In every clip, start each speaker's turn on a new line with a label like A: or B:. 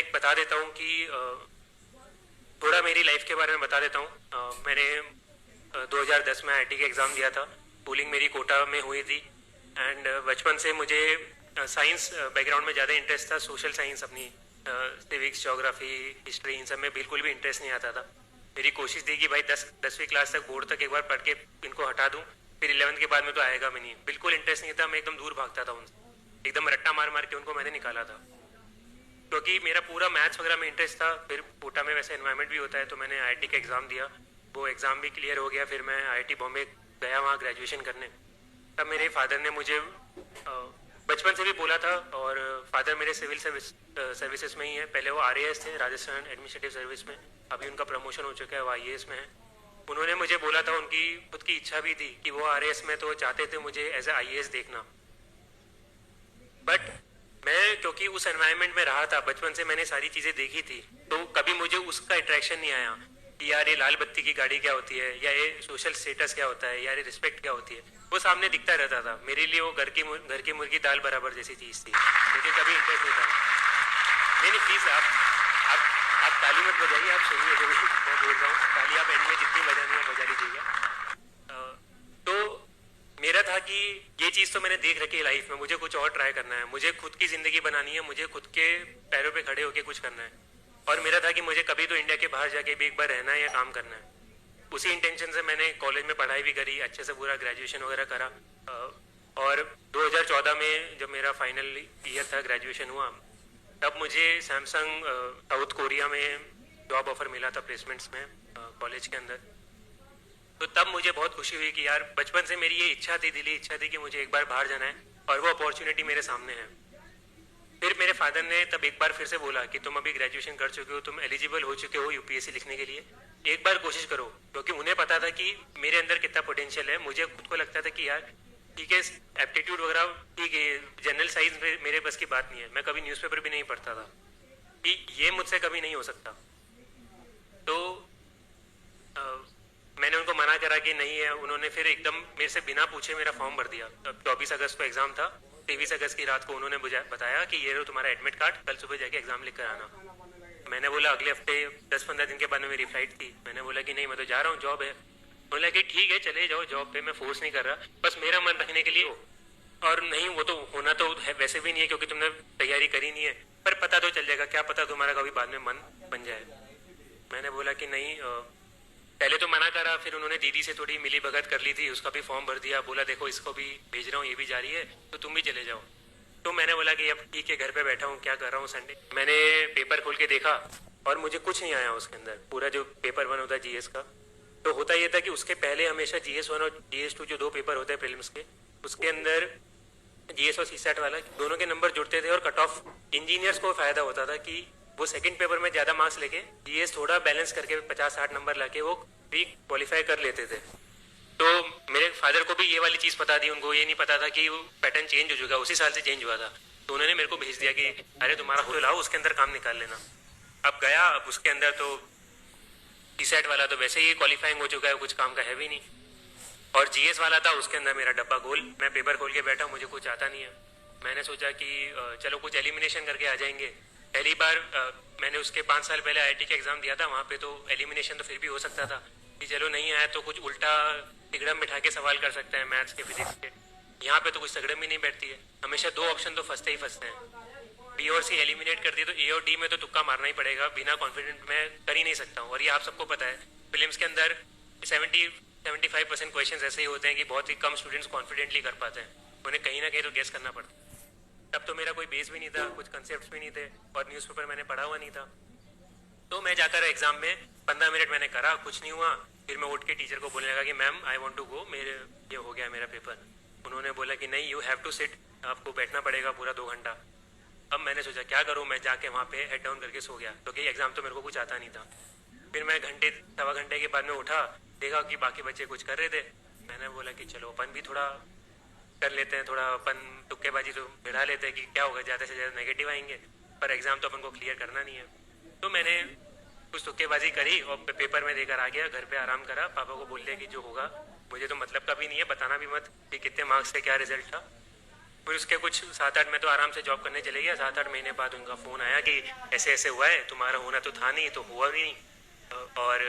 A: एक बता देता हूँ कि थोड़ा मेरी लाइफ के बारे में बता देता हूँ। मैंने 2010 में आईआईटी का एग्ज़ाम दिया था। स्कूलिंग मेरी कोटा में हुई थी एंड बचपन से मुझे साइंस बैकग्राउंड में ज़्यादा इंटरेस्ट था। सोशल साइंस अपनी सिविक्स, ज्योग्राफी, हिस्ट्री, इन सब में बिल्कुल भी इंटरेस्ट नहीं आता था। मेरी कोशिश थी कि भाई 10वीं क्लास तक, बोर्ड तक एक बार पढ़ के इनको हटा दूँ, फिर 11th के बाद में तो आएगा भी नहीं। बिल्कुल इंटरेस्ट नहीं था, मैं एकदम दूर भागता था उनसे, एकदम रट्टा मार मार के उनको मैंने निकाला था, क्योंकि मेरा पूरा मैथ्स वगैरह में इंटरेस्ट था। फिर कोटा में वैसे एनवायरनमेंट भी होता है, तो मैंने आईआईटी का एग्ज़ाम दिया, वो एग्ज़ाम भी क्लियर हो गया। फिर मैं आईआईटी बॉम्बे गया वहाँ ग्रेजुएशन करने। तब मेरे फादर ने मुझे बचपन से भी बोला था, और फादर मेरे सिविल सर्विसेज में ही है। पहले वो आरएएस थे, राजस्थान एडमिनिस्ट्रेटिव सर्विस में, अभी उनका प्रमोशन हो चुका है, वो आईएएस में है। उन्होंने मुझे बोला था, उनकी खुद की इच्छा भी थी कि वो आरएएस में, तो चाहते थे मुझे एज ए आईएएस देखना। बट मैं क्योंकि उस एनवायरनमेंट में रहा था, बचपन से मैंने सारी चीज़ें देखी थी, तो कभी मुझे उसका अट्रैक्शन नहीं आया कि यार ये लाल बत्ती की गाड़ी क्या होती है, या ये सोशल स्टेटस क्या होता है, या ये रिस्पेक्ट क्या होती है। वो सामने दिखता रहता था मेरे लिए। वो घर की मुर्गी दाल बराबर जैसी चीज़ थी, मुझे कभी इंटरेस्ट नहीं था। नहीं नहीं, प्लीज़ आप ताली मत बजाइए, आप सुनिए जो मैं बोल रहा हूँ। ताली आप एंड में जितनी बजानी है बजा लीजिएगा। तो मेरा था कि ये चीज़ तो मैंने देख रखी है लाइफ में, मुझे कुछ और ट्राई करना है, मुझे खुद की ज़िंदगी बनानी है, मुझे खुद के पैरों पे खड़े होकर कुछ करना है। और मेरा था कि मुझे कभी तो इंडिया के बाहर जाके भी एक बार रहना है या काम करना है। उसी इंटेंशन से मैंने कॉलेज में पढ़ाई भी करी, अच्छे से पूरा ग्रेजुएशन वगैरह करा। और 2014 में जब मेरा फाइनल ईयर था, ग्रेजुएशन हुआ, तब मुझे सैमसंग साउथ कोरिया में जॉब ऑफर मिला था प्लेसमेंट्स में कॉलेज के अंदर। तो तब मुझे बहुत खुशी हुई कि यार बचपन से मेरी ये इच्छा थी, दिली इच्छा थी कि मुझे एक बार बाहर जाना है, और वो अपॉर्चुनिटी मेरे सामने है। फिर मेरे फादर ने तब एक बार फिर से बोला कि तुम अभी ग्रेजुएशन कर चुके हो, तुम एलिजिबल हो चुके हो यूपीएससी लिखने के लिए, एक बार कोशिश करो। क्योंकि उन्हें पता था कि मेरे अंदर कितना पोटेंशियल है। मुझे खुद को लगता था कि यार ठीक है, एप्टीट्यूड वगैरह ठीक है, जनरल साइंस मेरे बस की बात नहीं है। मैं कभी न्यूज़पेपर भी नहीं पढ़ता था, कि ये मुझसे कभी नहीं हो सकता। तो मैंने उनको मना करा कि नहीं है। उन्होंने फिर एकदम मेरे से बिना पूछे मेरा फॉर्म भर दिया। 24 अगस्त को एग्ज़ाम था, 23 अगस्त की रात को उन्होंने बताया कि ये लो तुम्हारा एडमिट कार्ड, कल सुबह जाके एग्ज़ाम लिख कर आना। मैंने बोला अगले हफ्ते 10-15 दिन के बाद में मेरी फ्लाइट थी। मैंने बोला कि नहीं, मैं तो जा रहा हूँ, जॉब है। बोला कि ठीक है चले जाओ जॉब पे, मैं फोर्स नहीं कर रहा, बस मेरा मन रखने के लिए हो। और नहीं, वो तो होना तो है वैसे भी नहीं है, क्योंकि तुमने तैयारी करी नहीं है, पर पता तो चल जाएगा, क्या पता तुम्हारा कभी बाद में मन बन जाए। मैंने बोला कि नहीं, पहले तो मना करा। फिर उन्होंने दीदी से थोड़ी मिली भगत कर ली थी, उसका भी फॉर्म भर दिया। बोला देखो इसको भी भेज रहा हूँ, ये भी जा रही है, तो तुम भी चले जाओ। तो मैंने बोला कि अब ठीक है, घर पे बैठा हूँ, क्या कर रहा हूँ संडे। मैंने पेपर खोल के देखा और मुझे कुछ नहीं आया उसके अंदर। पूरा जो पेपर 1 होता है जीएस का, तो होता ये था कि उसके पहले हमेशा GS1 और GS2 जो 2 पेपर होते हैं प्रीलिम्स के, उसके अंदर जीएस और सीसैट वाला दोनों के नंबर जुड़ते थे, और कट ऑफ इंजीनियर्स को फायदा होता था कि वो सेकंड पेपर में ज़्यादा मार्क्स लेके जीएस थोड़ा बैलेंस करके 50-60 नंबर लाके वो भी क्वालिफाई कर लेते थे। तो मेरे फादर को भी ये वाली चीज़ पता थी, उनको ये नहीं पता था कि वो पैटर्न चेंज हो चुका, उसी साल से चेंज हुआ था। तो उन्होंने मेरे को भेज दिया कि अरे तुम्हारा तो लाओ, उसके अंदर काम निकाल लेना। अब गया, अब उसके अंदर तो सीसैट वाला तो वैसे ही क्वालिफाइंग हो चुका है, कुछ काम का है भी नहीं। और जीएस वाला था, उसके अंदर मेरा डब्बा गोल। मैं पेपर खोल के बैठा, मुझे कुछ आता नहीं है। मैंने सोचा कि चलो कुछ एलिमिनेशन करके आ जाएंगे। पहली बार मैंने उसके 5 साल पहले आईआईटी का एग्ज़ाम दिया था, वहाँ पे तो एलिमिनेशन तो फिर भी हो सकता था कि चलो नहीं आया तो कुछ उल्टा तिगड़म बिठा के सवाल कर सकते हैं मैथ्स के, फिजिक्स के। यहाँ पे तो कुछ तिगड़म ही नहीं बैठती है, हमेशा 2 ऑप्शन तो फंसते ही फंसते हैं। बी और सी एलिमिनेट कर दिए तो ए और डी में तो तुक्का मारना ही पड़ेगा, बिना कॉन्फिडेंट मैं कर ही नहीं सकता हूँ। और ये आप सबको पता है, फिल्म्स के अंदर 75% क्वेश्चन ऐसे ही होते हैं कि बहुत ही कम स्टूडेंट्स कॉन्फिडेंटली कर पाते हैं, उन्हें कहीं ना कहीं तो गेस करना पड़ता है। तब तो मेरा कोई बेस भी नहीं था, कुछ कंसेप्ट भी नहीं थे, और न्यूज़पेपर मैंने पढ़ा हुआ नहीं था। तो मैं जाकर एग्जाम में 15 मिनट मैंने करा, कुछ नहीं हुआ। फिर मैं उठ के टीचर को बोलने लगा कि ma'am I want to go, मेरे ये हो गया मेरा पेपर। उन्होंने बोला कि नहीं, यू हैव टू सिट, आपको बैठना पड़ेगा पूरा 2 घंटा। अब मैंने सोचा क्या करूँ, मैं जाके वहाँ पे हेड डाउन करके सो गया, क्योंकि एग्जाम तो मेरे को कुछ आता नहीं था। फिर मैं सवा घंटे के बाद में उठा, देखा कि बाकी बच्चे कुछ कर रहे थे। मैंने बोला कि चलो अपन भी थोड़ा कर लेते हैं, थोड़ा अपन तुक्केबाजी तो बिठा लेते हैं कि क्या होगा, ज़्यादा से ज़्यादा नेगेटिव आएंगे, पर एग्ज़ाम तो अपन को क्लियर करना नहीं है। तो मैंने कुछ तुक्केबाजी करी और पेपर में देकर आ गया, घर पे आराम करा। पापा को बोल दिया कि जो होगा मुझे तो मतलब का भी नहीं है, बताना भी मत कि कितने मार्क्स से क्या रिजल्ट था। फिर उसके कुछ 7-8 में तो आराम से जॉब करने चले गया। 7-8 महीने बाद उनका फ़ोन आया कि ऐसे ऐसे हुआ है, तुम्हारा होना तो था नहीं तो हुआ भी नहीं, और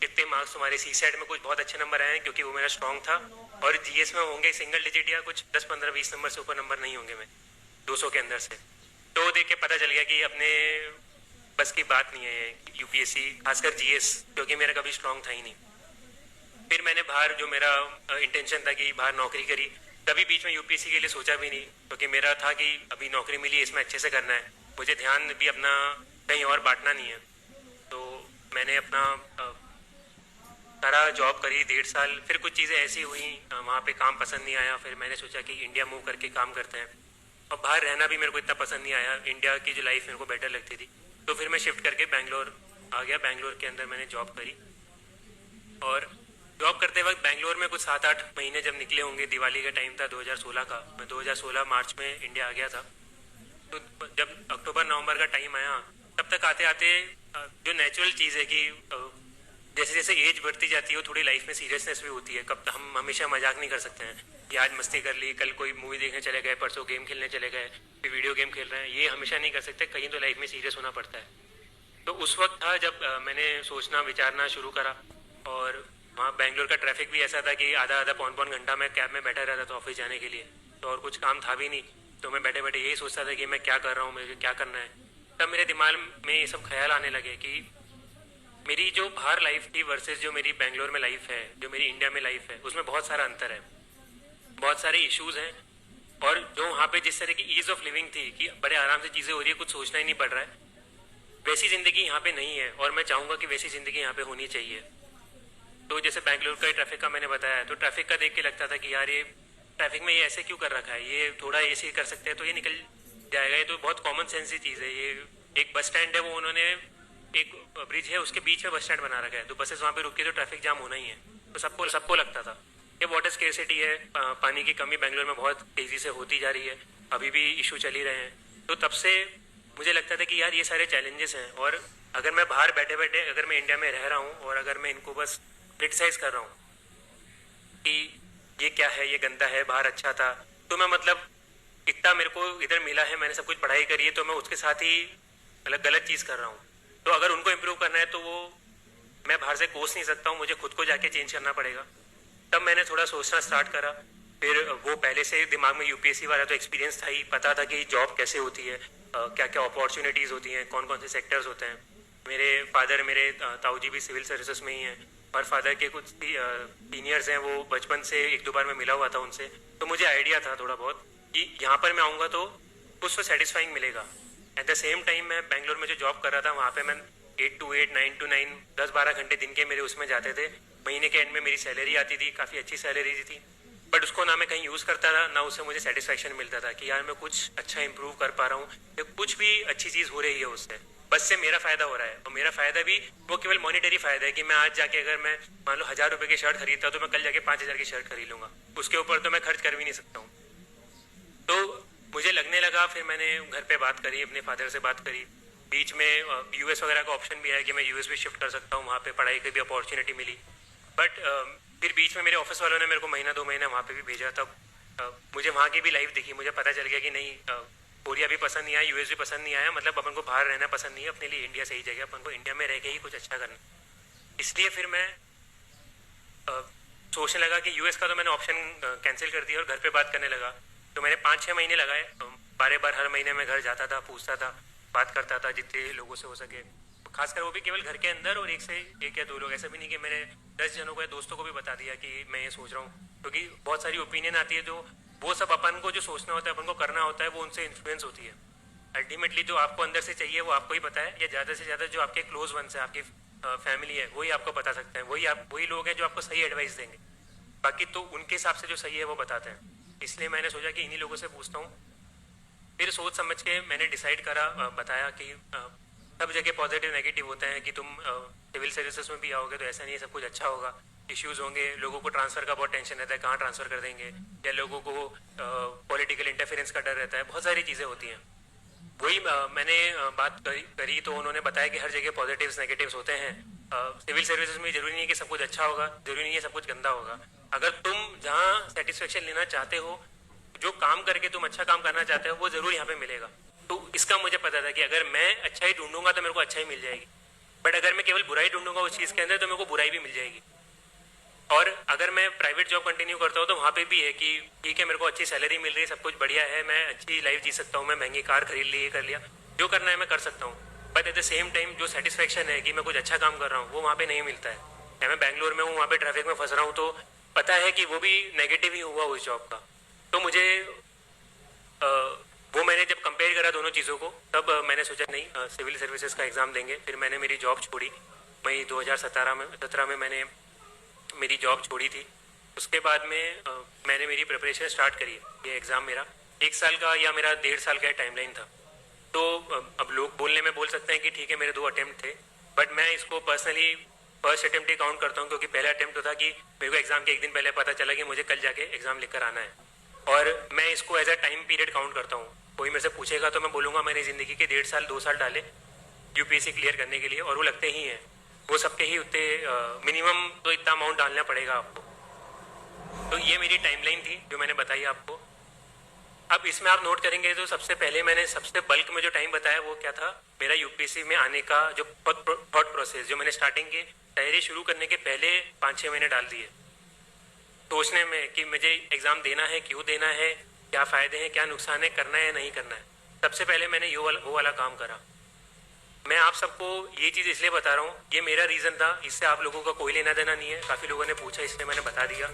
A: कितने मार्क्स तुम्हारे सी सेट में कुछ बहुत अच्छे नंबर आए हैं, क्योंकि वो मेरा स्ट्रॉन्ग था, और जीएस में होंगे सिंगल डिजिट या कुछ 10-15-20 नंबर से ऊपर नंबर नहीं होंगे मैं 200 के अंदर से। तो देख के पता चल गया कि अपने बस की बात नहीं है यूपीएससी, खासकर जीएस, क्योंकि मेरा कभी स्ट्रॉन्ग था ही नहीं। फिर मैंने बाहर, जो मेरा इंटेंशन था कि बाहर नौकरी करी, कभी बीच में यूपीएससी के लिए सोचा भी नहीं, क्योंकि मेरा था कि अभी नौकरी मिली, इसमें अच्छे से करना है, मुझे ध्यान भी अपना कहीं और बांटना नहीं है। तो मैंने अपना सारा जॉब करी 1.5 साल। फिर कुछ चीज़ें ऐसी हुई, वहाँ पे काम पसंद नहीं आया, फिर मैंने सोचा कि इंडिया मूव करके काम करते हैं, और बाहर रहना भी मेरे को इतना पसंद नहीं आया, इंडिया की जो लाइफ मेरे को बेटर लगती थी। तो फिर मैं शिफ्ट करके बैंगलोर आ गया। बैंगलोर के अंदर मैंने जॉब करी, और जॉब करते वक्त बैंगलोर में कुछ 7-8 महीने जब निकले होंगे, दिवाली का टाइम था 2016 का, मैं 2016 मार्च में इंडिया आ गया था। तो जब अक्टूबर नवंबर का टाइम आया, तब तक आते आते जो नेचुरल चीज़ है कि जैसे जैसे एज बढ़ती जाती है, वो थोड़ी लाइफ में सीरियसनेस भी होती है। कब हम हमेशा मजाक नहीं कर सकते हैं कि आज मस्ती कर ली, कल कोई मूवी देखने चले गए, परसों गेम खेलने चले गए, फिर वीडियो गेम खेल रहे हैं, ये हमेशा नहीं कर सकते, कहीं तो लाइफ में सीरियस होना पड़ता है। तो उस वक्त था जब मैंने सोचना विचारना शुरू करा, और वहाँ बैंगलोर का ट्रैफिक भी ऐसा था कि आधा आधा पौन पौन घंटा मैं कैब में बैठा रहता था ऑफिस जाने के लिए, तो और कुछ काम था भी नहीं। तो मैं बैठे बैठे यही सोचता था कि मैं क्या कर रहा हूँ, मुझे क्या करना है। तब मेरे दिमाग में ये सब ख्याल आने लगे कि मेरी जो बाहर लाइफ थी वर्सेस जो मेरी बैंगलोर में लाइफ है, जो मेरी इंडिया में लाइफ है, उसमें बहुत सारा अंतर है, बहुत सारे इश्यूज हैं। और जो वहाँ पे जिस तरह की ईज ऑफ लिविंग थी कि बड़े आराम से चीज़ें हो रही है, कुछ सोचना ही नहीं पड़ रहा है, वैसी ज़िंदगी यहाँ पे नहीं है, और मैं चाहूँगा कि वैसी ज़िंदगी यहाँ पे होनी चाहिए। तो जैसे बैंगलोर का ट्रैफिक का मैंने बताया, तो ट्रैफिक का देख के लगता था कि यार ये ट्रैफिक में ये ऐसे क्यों कर रखा है, ये थोड़ा ऐसे कर सकते हैं तो ये निकल जाएगा। ये तो बहुत कॉमन सेंस की चीज़ है। ये एक बस स्टैंड है, वो उन्होंने एक ब्रिज है, उसके बीच में बस स्टैंड बना रखा है, तो बसेस वहाँ पे रुकी तो ट्रैफिक जाम होना ही है। तो सबको सबको लगता था। ये वाटर स्केर्सिटी है, पानी की कमी बैंगलोर में बहुत तेज़ी से होती जा रही है, अभी भी इशू चल ही रहे हैं। तो तब से मुझे लगता था कि यार ये सारे चैलेंजेस हैं, और अगर मैं बाहर बैठे बैठे अगर मैं इंडिया में रह रहा हूँ और अगर मैं इनको बस क्रिटिसाइज कर रहा हूँ कि ये क्या है, ये गंदा है, बाहर अच्छा था, तो मैं मतलब इतना मेरे को इधर मिला है, मैंने सब कुछ पढ़ाई करी है, तो मैं उसके साथ ही मतलब गलत चीज़ कर रहा हूँ। तो अगर उनको इम्प्रूव करना है तो वो मैं बाहर से कोस नहीं सकता हूँ, मुझे खुद को जाके चेंज करना पड़ेगा। तब मैंने थोड़ा सोचना स्टार्ट करा। फिर वो पहले से दिमाग में यूपीएससी वाला तो एक्सपीरियंस था ही, पता था कि जॉब कैसे होती है, क्या क्या अपॉर्चुनिटीज़ होती हैं, कौन कौन से सेक्टर्स होते हैं। मेरे फादर, मेरे ताऊ जी भी सिविल सर्विसेज में ही हैं, और फादर के कुछ सीनियर्स हैं, वो बचपन से 1-2 बार मैं मिला हुआ था उनसे, तो मुझे आइडिया था थोड़ा बहुत कि यहाँ पर मैं आऊँगा तो कुछ तो सेटिस्फाइंग मिलेगा। एट द सेम टाइम मैं बैंगलोर में जो जॉब कर रहा था, वहाँ पे मैं 8 to 8, 9 to 9, 10-12 घंटे दिन के मेरे उसमें जाते थे। महीने के एंड में मेरी सैलरी आती थी, काफ़ी अच्छी सैलरी थी, बट उसको ना मैं कहीं यूज़ करता था, ना उससे मुझे सेटिस्फेक्शन मिलता था कि यार मैं कुछ अच्छा इंप्रूव कर पा रहा हूँ, या कुछ भी अच्छी चीज़ हो रही है उससे, बस से मेरा फ़ायदा हो रहा है। और मेरा फ़ायदा भी वो केवल मॉनिटरी फ़ायदा है कि मैं आज जाके अगर मैं मान लो 1000 रुपये की शर्ट खरीदता तो मैं कल जाके 5000 की शर्ट खरीद लूँगा, उसके ऊपर तो मैं खर्च कर भी नहीं सकता हूँ। तो मुझे लगने लगा, फिर मैंने घर पे बात करी, अपने फादर से बात करी, बीच में यूएस वगैरह का ऑप्शन भी है कि मैं यूएस भी शिफ्ट कर सकता हूँ, वहाँ पे पढ़ाई की भी अपॉर्चुनिटी मिली। बट फिर बीच में मेरे ऑफिस वालों ने मेरे को महीना 2 महीना वहाँ पे भी भेजा, तब मुझे वहाँ की भी लाइफ दिखी, मुझे पता चल गया कि नहीं, कोरिया भी पसंद नहीं आया, यूएस भी पसंद नहीं आया, मतलब अपन को बाहर रहना पसंद नहीं है, अपने लिए इंडिया सही जगह, अपन को इंडिया में रह के ही कुछ अच्छा करना। इसलिए फिर मैं सोचने लगा कि यूएस का तो मैंने ऑप्शन कैंसिल कर दिया और घर पे बात करने लगा। तो मैंने 5-6 महीने लगाए, बार बार हर महीने मैं घर जाता था, पूछता था, बात करता था जितने लोगों से हो सके, खासकर वो भी केवल घर के अंदर, और एक से एक या 2 लोग, ऐसा भी नहीं कि मैंने 10 जनों को या दोस्तों को भी बता दिया कि मैं ये सोच रहा हूँ, क्योंकि बहुत सारी ओपिनियन आती है, जो वो सब अपन को जो सोचना होता है, अपन को करना होता है, वो उनसे इन्फ्लुएंस होती है। अल्टीमेटली जो आपको अंदर से चाहिए वो आपको ही पता है, या ज़्यादा से ज़्यादा जो आपके क्लोज वंस है, आपकी फैमिली है, वही आपको बता सकते हैं, वही लोग हैं जो आपको सही एडवाइस देंगे, बाकी तो उनके हिसाब से जो सही है वो बताते हैं। इसलिए मैंने सोचा कि इन्हीं लोगों से पूछता हूँ। फिर सोच समझ के मैंने डिसाइड करा, बताया कि सब जगह पॉजिटिव नेगेटिव होते हैं, कि तुम सिविल सर्विसेज में भी आओगे तो ऐसा नहीं है सब कुछ अच्छा होगा, इश्यूज होंगे, लोगों को ट्रांसफ़र का बहुत टेंशन रहता है, कहाँ ट्रांसफ़र कर देंगे, या लोगों को पॉलिटिकल इंटरफेरेंस का डर रहता है, बहुत सारी चीज़ें होती हैं। वही मैंने बात करी तो उन्होंने बताया कि हर जगह पॉजिटिव्स नेगेटिव्स होते हैं। सिविल सर्विसेज में जरूरी नहीं है कि सब कुछ अच्छा होगा, जरूरी नहीं है सब कुछ गंदा होगा। अगर तुम जहाँ सेटिस्फेक्शन लेना चाहते हो, जो काम करके तुम अच्छा काम करना चाहते हो वो जरूर यहाँ पे मिलेगा। तो इसका मुझे पता था कि अगर मैं अच्छा ही ढूंढूंगा तो मेरे को अच्छा ही मिल जाएगी, बट अगर मैं केवल बुराई ढूंढूंगा उस चीज़ के अंदर तो मेरे को बुराई भी मिल जाएगी। और अगर मैं प्राइवेट जॉब कंटिन्यू करता हूँ तो वहाँ पे भी है कि ठीक है मेरे को अच्छी सैलरी मिल रही है, सब कुछ बढ़िया है, मैं अच्छी लाइफ जी सकता हूँ, मैं महंगी कार खरीद ली, ये कर लिया, जो करना है मैं कर सकता हूँ। But at the same time जो सेटिस्फेक्शन है कि मैं कुछ अच्छा काम कर रहा हूँ वो वहाँ पे नहीं मिलता है। या मैं बैंगलोर में हूँ, वहाँ पे ट्रैफिक में फंस रहा हूँ, तो पता है कि वो भी नेगेटिव ही हुआ उस जॉब का। तो मुझे वो मैंने जब कंपेयर करा दोनों चीज़ों को तब मैंने सोचा नहीं, सिविल सर्विसेज का एग्ज़ाम देंगे। फिर मैंने मेरी जॉब छोड़ी, मई 2017 में मैंने मेरी जॉब छोड़ी थी। उसके बाद में मैंने मेरी प्रिपरेशन स्टार्ट करी। ये एग्ज़ाम मेरा 1 साल का या मेरा 1.5 साल का टाइमलाइन था। तो अब लोग बोलने में बोल सकते हैं कि ठीक है मेरे 2 अटेम्प्ट थे, बट मैं इसको पर्सनली फर्स्ट अटेम्प्ट ही काउंट करता हूँ, क्योंकि पहला अटेम्प्ट तो था कि मेरे को एग्ज़ाम के एक दिन पहले पता चला कि मुझे कल जाके एग्ज़ाम लिखकर आना है, और मैं इसको as a time period count करता हूँ। कोई मेरे से पूछेगा तो मैं बोलूँगा मैंने ज़िंदगी के 1.5 साल 2 साल डाले यूपीएससी क्लियर करने के लिए, और वो लगते ही हैं, वो सबके ही उतने मिनिमम तो इतना अमाउंट डालना पड़ेगा आपको। तो ये मेरी टाइमलाइन थी जो मैंने बताई आपको। अब इसमें आप नोट करेंगे तो सबसे पहले मैंने सबसे बल्क में जो टाइम बताया वो क्या था, मेरा यूपीएससी में आने का जो थॉट प्रोसेस, जो मैंने स्टार्टिंग के तैयारी शुरू करने के पहले 5-6 महीने डाल दिए सोचने में कि मुझे एग्ज़ाम देना है, क्यों देना है, क्या फ़ायदे हैं, क्या नुकसान है, करना है या नहीं करना है। सबसे पहले मैंने वो वाला काम करा। मैं आप सबको ये चीज़ इसलिए बता रहा हूँ, ये मेरा रीज़न था, इससे आप लोगों का कोई लेना देना नहीं है। काफ़ी लोगों ने पूछा इसलिए मैंने बता दिया।